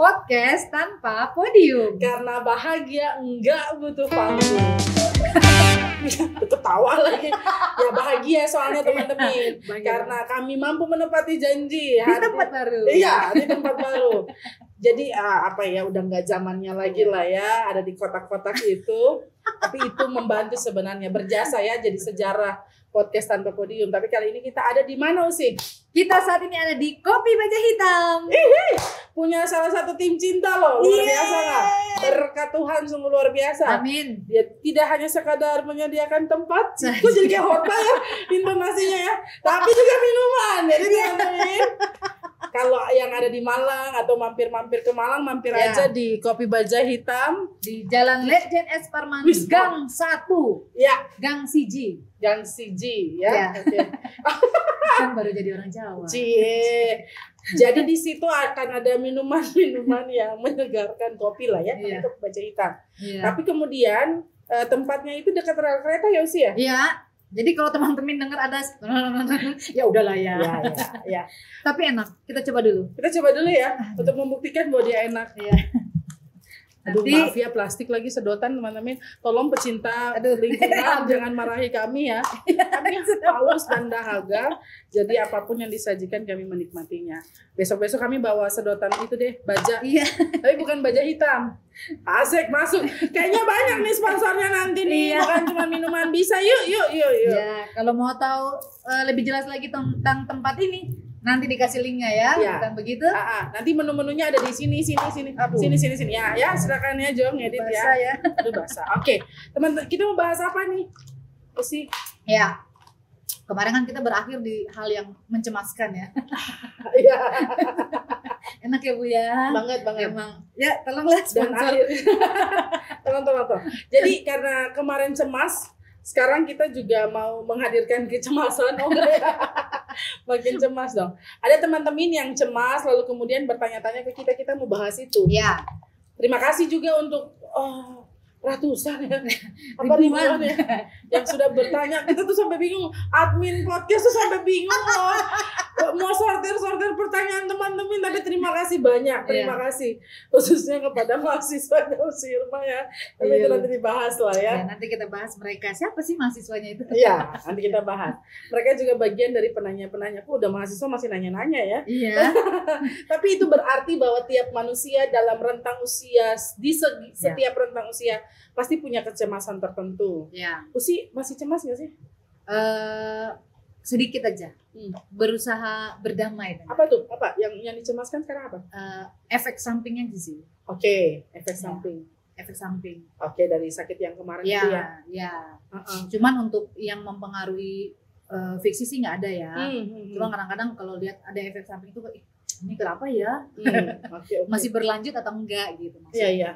podcast tanpa podium. Karena bahagia enggak butuh panggung. Ketawa lagi. Ya bahagia soalnya teman-teman. Karena kami mampu menepati janji. Di tempat baru. Iya, di tempat baru. Jadi udah nggak zamannya lagi lah ya, ada di kotak-kotak itu. Tapi itu membantu sebenarnya, berjasa ya, jadi sejarah podcast tanpa podium. Tapi kali ini kita ada di mana Usi? Kita saat ini ada di Kopi Baja Hitam. Punya salah satu tim cinta loh, luar biasa nggak? Berkat Tuhan sungguh luar biasa. Amin. Dia tidak hanya sekadar menyediakan tempat, kok jadi kayak hotel ya intonasinya ya, tapi juga minuman. Jadi teman-teman, kalau yang ada di Malang atau mampir-mampir ke Malang, mampir aja di Kopi Baja Hitam di Jalan Letjen S. Parman, Gang 1. Ya, Gang Siji. Gang Siji ya. Oke. Kan baru jadi orang Jawa. Cie. Jadi di situ akan ada minuman-minuman yang menyegarkan kopi lah ya, untuk Baja Hitam. Tapi kemudian tempatnya itu dekat rel kereta ya Usi ya? Iya. Jadi kalau teman-teman dengar ada ya udahlah ya. Ya. Tapi enak. Kita coba dulu. Kita coba dulu ya untuk membuktikan bahwa dia enak. Iya. Aduh, maaf ya, plastik lagi sedotan teman-teman. Tolong pecinta lingkungan jangan marahi kami ya. Kami haus dan dahaga. Jadi apapun yang disajikan kami menikmatinya. Besok-besok kami bawa sedotan itu deh, baja. Iya. Tapi bukan baja hitam. Asik masuk. Kayaknya banyak nih sponsornya nanti nih. Bukan cuma minuman, bisa. Yuk. Ya, kalau mau tahu lebih jelas lagi tentang tempat ini, nanti dikasih linknya ya, bukan begitu? Nanti menu-menunya ada di sini. Sini. Ya, silakan ya Jo ngedit ya. Aduh basah. Oke, teman-teman, kita mau bahas apa nih? Usi. Ya. Kemarin kan kita berakhir di hal yang mencemaskan ya. Iya. Enak ya Bu ya. Banget. Emang. Ya, tolonglah sponsor. Tolong. Jadi karena kemarin cemas, sekarang kita juga mau menghadirkan kecemasan. Makin cemas dong. Ada teman-teman yang cemas lalu kemudian bertanya-tanya ke kita mau bahas itu. Ya. Terima kasih juga untuk ratusan ya, ribuan ya, yang sudah bertanya. Kita tuh sampai bingung, admin podcast tuh sampai bingung loh, mau sortir pertanyaan teman-teman. Tapi terima kasih banyak, terima kasih khususnya kepada mahasiswa Usi Irma ya. Tapi itu nanti dibahas lah ya. Nanti kita bahas mereka, siapa sih mahasiswanya itu? Iya, nanti kita bahas. Mereka juga bagian dari penanya-penanya. Udah mahasiswa masih nanya-nanya ya. Iya. Tapi itu berarti bahwa tiap manusia dalam rentang usia, di setiap rentang usia pasti punya kecemasan tertentu. Ya. Usi masih cemas nggak sih? Sedikit aja. Berusaha berdamai. Apa tuh? Apa yang dicemaskan sekarang apa? Efek sampingnya sih. Oke, efek samping. Efek samping. Oke, dari sakit yang kemarin itu ya. Ya. Cuman untuk yang mempengaruhi fiksi sih nggak ada ya. Cuma kadang-kadang kalau lihat ada efek samping itu, ini kenapa ya? Okay. Masih berlanjut atau enggak gitu maksudnya. Iya.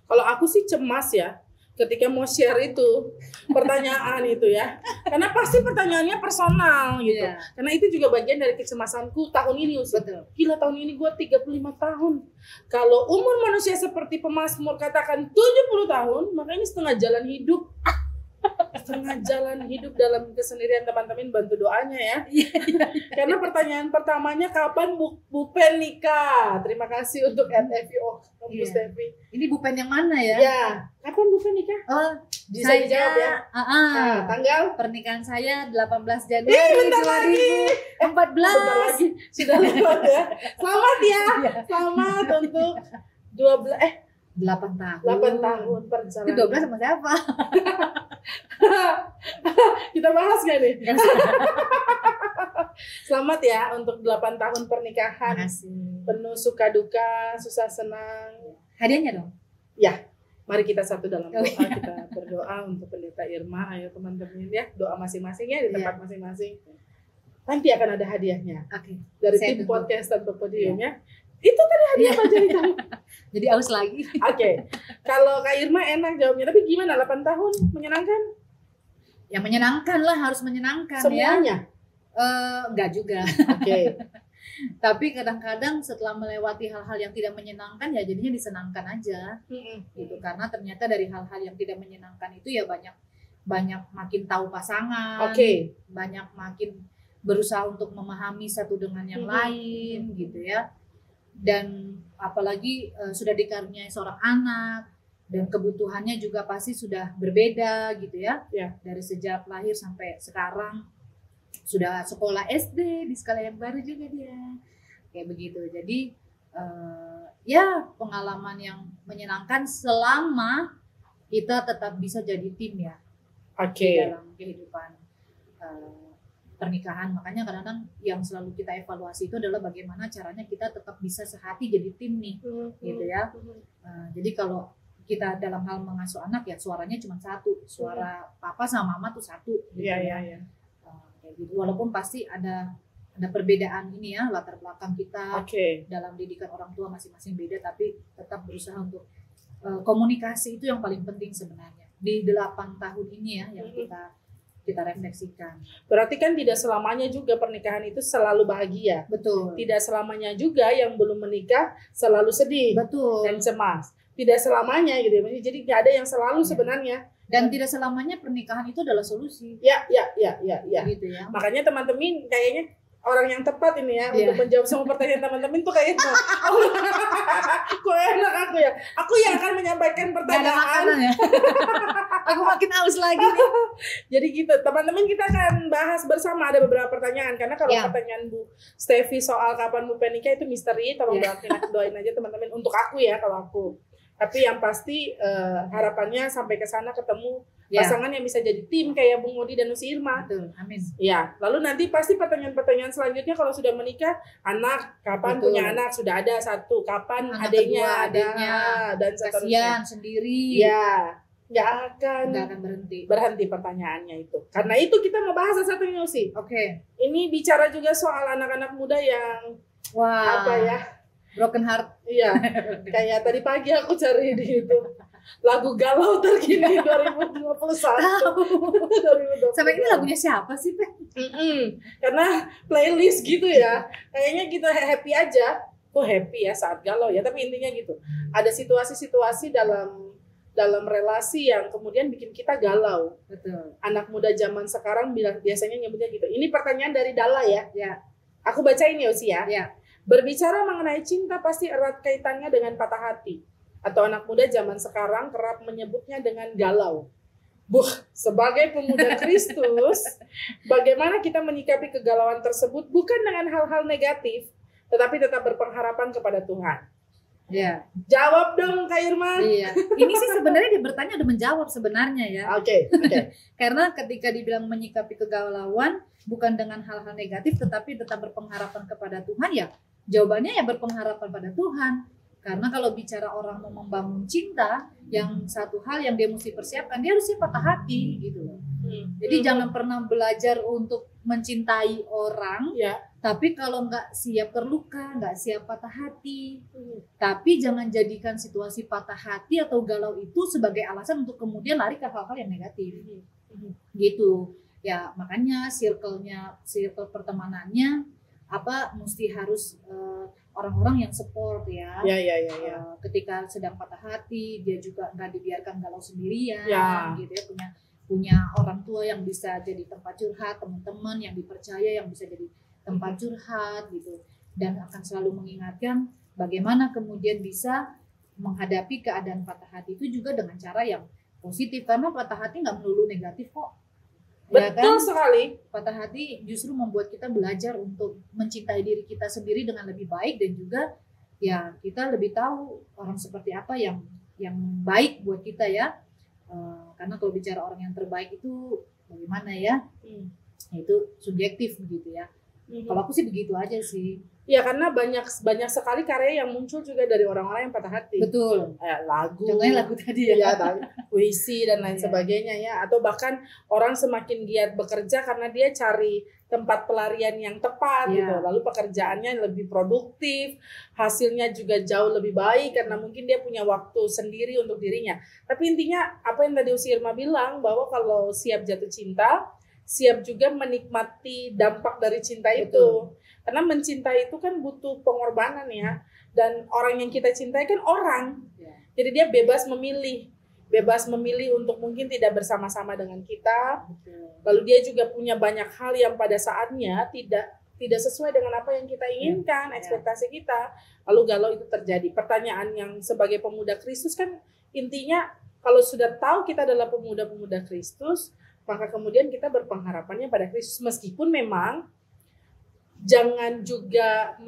Kalau aku sih cemas ya ketika mau share itu pertanyaan itu ya, karena pasti pertanyaannya personal gitu. Karena itu juga bagian dari kecemasanku tahun ini Usi. Gila, tahun ini gue 35 tahun. Kalau umur manusia seperti pemazmur katakan 70 tahun, maka ini setengah jalan hidup. Setengah jalan hidup dalam kesendirian. Teman-teman bantu doanya ya. Karena pertanyaan pertamanya, kapan Bupen nikah? Terima kasih untuk NFO Kampus Devi. Ini Bupen yang mana ya? Ya, kapan Bupen nikah? Bisa dijawab ya. Tanggal pernikahan saya 18 Januari 2014. Bentar lagi sudah lewat ya. Selamat ya. Selamat untuk 8 tahun perjalanan. Itu 12 sama siapa? Kita bahas gak nih? Selamat ya untuk 8 tahun pernikahan. Penuh suka duka, susah senang. Hadiahnya dong? Ya, mari kita satu dalam doa. Kita berdoa untuk Pendeta Irma. Ayo teman-teman ya, doa masing-masing ya di tempat masing-masing. Nanti akan ada hadiahnya. Dari tim podcast tanpa podium ya. Itu tadi hadiah Baja Hitam. Jadi aus lagi. Kalau Kak Irma enak jawabnya. Tapi gimana 8 tahun? Menyenangkan? Ya menyenangkan lah, harus menyenangkan. Semuanya? Enggak juga. Tapi kadang-kadang setelah melewati hal-hal yang tidak menyenangkan ya jadinya disenangkan aja. Gitu. Karena ternyata dari hal-hal yang tidak menyenangkan itu ya banyak makin tahu pasangan. Banyak makin berusaha untuk memahami satu dengan yang lain gitu ya. dan apalagi sudah dikaruniai seorang anak dan kebutuhannya juga pasti sudah berbeda gitu ya. Dari sejak lahir sampai sekarang sudah sekolah SD di sekolah yang baru juga dia kayak begitu. Jadi ya pengalaman yang menyenangkan selama kita tetap bisa jadi tim ya di dalam kehidupan pernikahan. Makanya kadang-kadang yang selalu kita evaluasi itu adalah bagaimana caranya kita tetap bisa sehati jadi tim nih, gitu ya. Jadi kalau kita dalam hal mengasuh anak ya suaranya cuma satu, suara papa sama mama tuh satu. Gitu kayak gitu. Walaupun pasti ada perbedaan ini ya, latar belakang kita dalam didikan orang tua masing-masing beda, tapi tetap berusaha untuk komunikasi itu yang paling penting sebenarnya di 8 tahun ini ya yang kita refleksikan. Berarti kan tidak selamanya juga pernikahan itu selalu bahagia. Betul. Tidak selamanya juga yang belum menikah selalu sedih. Betul. Dan cemas. Tidak selamanya gitu. Jadi nggak ada yang selalu sebenarnya. Dan tidak selamanya pernikahan itu adalah solusi. Ya. Gitu ya. Makanya teman-teman kayaknya orang yang tepat ini ya untuk menjawab semua pertanyaan teman-teman tuh kayak itu. Kok enak aku ya. Aku yang akan menyampaikan pertanyaan. Ya. Aku makin aus lagi nih. Jadi gitu, teman-teman kita akan bahas bersama ada beberapa pertanyaan karena kalau pertanyaan Bu Stevi soal kapan mau nikah itu misteri, tolong doain aja teman-teman untuk aku ya kalau aku. Tapi yang pasti harapannya sampai ke sana ketemu pasangan yang bisa jadi tim kayak Bung Modi dan Nusi Irma. Betul, amin. Ya, lalu nanti pasti pertanyaan-pertanyaan selanjutnya kalau sudah menikah, anak kapan punya anak sudah ada satu, kapan anak adiknya ada dan seterusnya. Kasihan sendiri. Ya. Nggak akan berhenti pertanyaannya itu. Karena itu kita mau bahas satu-satunya sih. Ini bicara juga soal anak-anak muda yang apa ya? Broken heart. Iya. Kayak tadi pagi aku cari di YouTube lagu galau terkini 2021. 2021. Sampai ini lagunya siapa sih, Pe? Karena playlist gitu ya. Kayaknya kita happy aja. Kok happy ya saat galau ya, tapi intinya gitu. Ada situasi-situasi dalam relasi yang kemudian bikin kita galau. Betul. Anak muda zaman sekarang biasanya nyebutnya gitu. Ini pertanyaan dari Dala ya. Aku bacain ya Usi ya. Berbicara mengenai cinta pasti erat kaitannya dengan patah hati. Atau anak muda zaman sekarang kerap menyebutnya dengan galau. Sebagai pemuda Kristus, bagaimana kita menyikapi kegalauan tersebut bukan dengan hal-hal negatif, tetapi tetap berpengharapan kepada Tuhan. Jawab dong Kak Irma. Ini sih sebenarnya dia bertanya udah menjawab sebenarnya ya. Karena ketika dibilang menyikapi kegalauan bukan dengan hal-hal negatif tetapi tetap berpengharapan kepada Tuhan, ya jawabannya ya berpengharapan pada Tuhan. Karena kalau bicara orang mau membangun cinta, yang satu hal yang dia mesti persiapkan, dia harus siap patah hati gitu loh. Jadi jangan pernah belajar untuk mencintai orang, tapi kalau nggak siap terluka, nggak siap patah hati. Tapi jangan jadikan situasi patah hati atau galau itu sebagai alasan untuk kemudian lari ke hal-hal yang negatif. Gitu. Ya makanya circle pertemanannya mesti harus orang-orang yang support ya. Ketika sedang patah hati, dia juga nggak dibiarkan galau sendirian, gitu ya. Punya orang tua yang bisa jadi tempat curhat, teman-teman yang dipercaya yang bisa jadi tempat curhat gitu, dan akan selalu mengingatkan bagaimana kemudian bisa menghadapi keadaan patah hati itu juga dengan cara yang positif, karena patah hati nggak melulu negatif kok. Betul sekali. Patah hati justru membuat kita belajar untuk mencintai diri kita sendiri dengan lebih baik, dan juga ya kita lebih tahu orang seperti apa yang baik buat kita ya. Karena kalau bicara orang yang terbaik itu bagaimana ya? Itu subjektif begitu ya. Kalau aku sih begitu aja sih. Ya karena banyak sekali karya yang muncul juga dari orang-orang yang patah hati. Betul. Lagu. Contohnya lagu tadi ya. Puisi dan lain sebagainya ya. Atau bahkan orang semakin giat bekerja karena dia cari tempat pelarian yang tepat gitu. Lalu pekerjaannya lebih produktif, hasilnya juga jauh lebih baik karena mungkin dia punya waktu sendiri untuk dirinya. Tapi intinya apa yang tadi Usi Irma bilang, bahwa kalau siap jatuh cinta, siap juga menikmati dampak dari cinta itu. Karena mencintai itu kan butuh pengorbanan ya. Dan orang yang kita cintai kan orang. Jadi dia bebas memilih untuk mungkin tidak bersama-sama dengan kita. Lalu dia juga punya banyak hal yang pada saatnya tidak tidak sesuai dengan apa yang kita inginkan, ekspektasi kita, lalu galau itu terjadi. Pertanyaan yang sebagai pemuda Kristus kan intinya kalau sudah tahu kita adalah pemuda-pemuda Kristus, maka kemudian kita berpengharapannya pada Kristus, meskipun memang jangan juga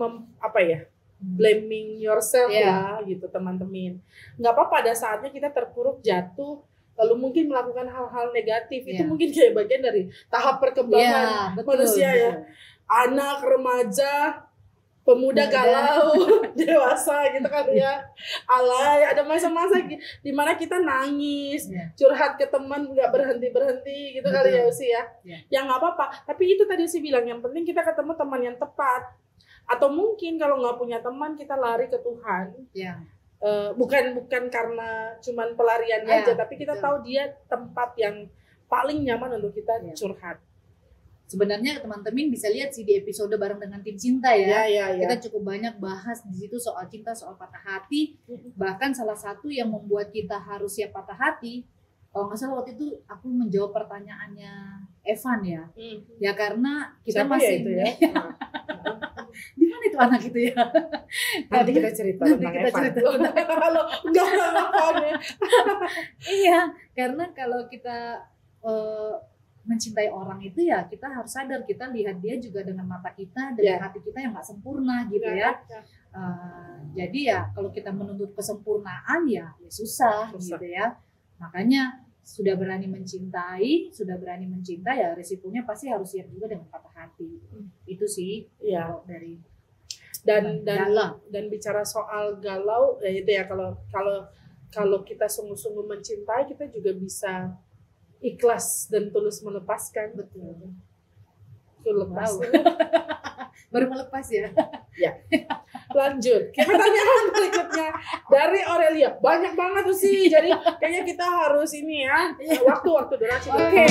blaming yourself ya gitu teman-teman. Nggak apa-apa ada saatnya kita terpuruk, jatuh, lalu mungkin melakukan hal-hal negatif. Itu mungkin kayak bagian dari tahap perkembangan manusia ya. Anak, remaja, pemuda galau, dewasa gitu kan ya. Alay, ada masa-masa di mana kita nangis, curhat ke teman nggak berhenti gitu kali ya Usi ya. Ya nggak apa-apa. Tapi itu tadi sih bilang yang penting kita ketemu teman yang tepat. Atau mungkin kalau nggak punya teman kita lari ke Tuhan. Bukan karena cuman pelarian aja, tapi kita tahu dia tempat yang paling nyaman untuk kita curhat. Sebenarnya teman-teman bisa lihat sih di episode bareng dengan tim cinta ya. Kita cukup banyak bahas di situ soal cinta, soal patah hati. Bahkan salah satu yang membuat kita harus siap patah hati, kalau nggak salah waktu itu aku menjawab pertanyaannya Evan ya. Ya karena kita siapa masih ya itu ya? di mana itu anak itu ya? Nanti kita cerita tentang Evan. Kalau nggak apa-apa. Iya, karena kalau kita mencintai orang itu ya kita harus sadar kita lihat dia juga dengan mata kita, dengan hati kita yang nggak sempurna gitu ya. Jadi ya kalau kita menuntut kesempurnaan ya susah gitu ya. Makanya sudah berani mencintai ya resikonya pasti harus siap juga dengan patah hati. Itu sih dari dan bicara soal galau ya itu ya, kalau kita sungguh-sungguh mencintai kita juga bisa ikhlas dan tulus melepaskan. Betul. Lepas. Baru melepas ya. Lanjut. Pertanyaan berikutnya dari Aurelia. Banyak banget tuh sih. Jadi kayaknya kita harus ini ya. Waktu durasi. Oke.